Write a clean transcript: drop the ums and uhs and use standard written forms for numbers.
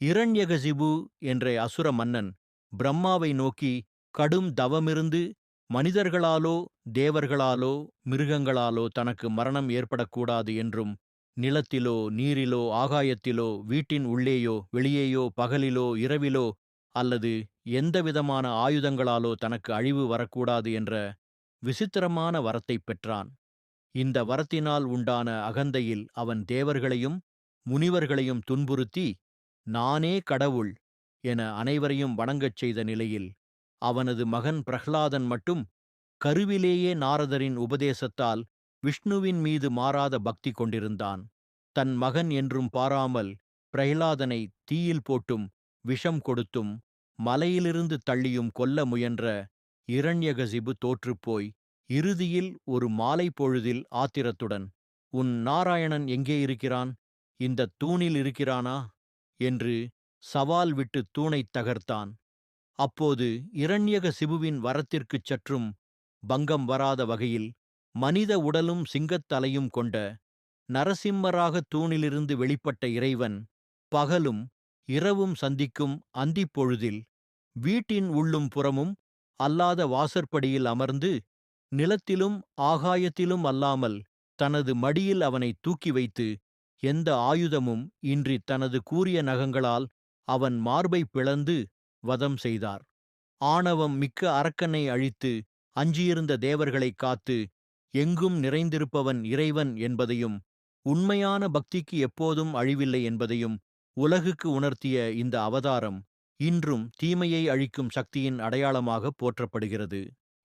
இரண்யகசிபு என்ற அசுர மன்னன் பிரம்மாவை நோக்கி கடும் தவமிருந்து மனிதர்களாலோ தேவர்களாலோ மிருகங்களாலோ தனக்கு மரணம் ஏற்படக்கூடாது என்றும் நிலத்திலோ நீரிலோ ஆகாயத்திலோ வீட்டின் உள்ளேயோ வெளியேயோ பகலிலோ இரவிலோ அல்லது எந்தவிதமான ஆயுதங்களாலோ தனக்கு அழிவு வரக்கூடாது என்ற விசித்திரமான வரத்தைப் பெற்றான். இந்த வரத்தினால் உண்டான அகந்தையில் அவன் தேவர்களையும் முனிவர்களையும் துன்புறுத்தி நானே கடவுள் என அனைவரையும் வணங்கச் செய்த நிலையில் அவனது மகன் பிரஹ்லாதன் மட்டும் கருவிலேயே நாரதரின் உபதேசத்தால் விஷ்ணுவின் மீது மாறாத பக்தி கொண்டிருந்தான். தன் மகன் என்றும் பாராமல் பிரஹ்லாதனை தீயில் போட்டும் விஷம் கொடுத்தும் மலையிலிருந்து தள்ளியும் கொல்ல முயன்ற இரண்யகசிபு தோற்றுப்போய் இறுதியில் ஒரு மாலை பொழுதில் ஆத்திரத்துடன், "உன் நாராயணன் எங்கே இருக்கிறான்? இந்தத் தூணில் இருக்கிறானா?" என்று சவால் விட்டு தூணைத் தகர்த்தான். அப்போது இரண்யகசிபுவின் வரத்திற்குச் சற்றும் பங்கம் வராத வகையில் மனித உடலும் சிங்கத் தலையும் கொண்ட நரசிம்மராக தூணிலிருந்து வெளிப்பட்ட இறைவன் பகலும் இரவும் சந்திக்கும் அந்திப் பொழுதில் வீட்டின் உள்ளும் புறமும் அல்லாத வாசற்படியில் அமர்ந்து நிலத்திலும் ஆகாயத்திலும் அல்லாமல் தனது மடியில் அவனை தூக்கி வைத்து எந்த ஆயுதமும் இன்றி தனது கூரிய நகங்களால் அவன் மார்பை பிளந்து வதம் செய்தார். ஆணவம் மிக்க அரக்கனை அழித்து அஞ்சியிருந்த தேவர்களைக் காத்து எங்கும் நிறைந்திருப்பவன் இறைவன் என்பதையும் உண்மையான பக்திக்கு எப்போதும் அழிவில்லை என்பதையும் உலகுக்கு உணர்த்திய இந்த அவதாரம் இன்றும் தீமையை அழிக்கும் சக்தியின் அடையாளமாக போற்றப்படுகிறது.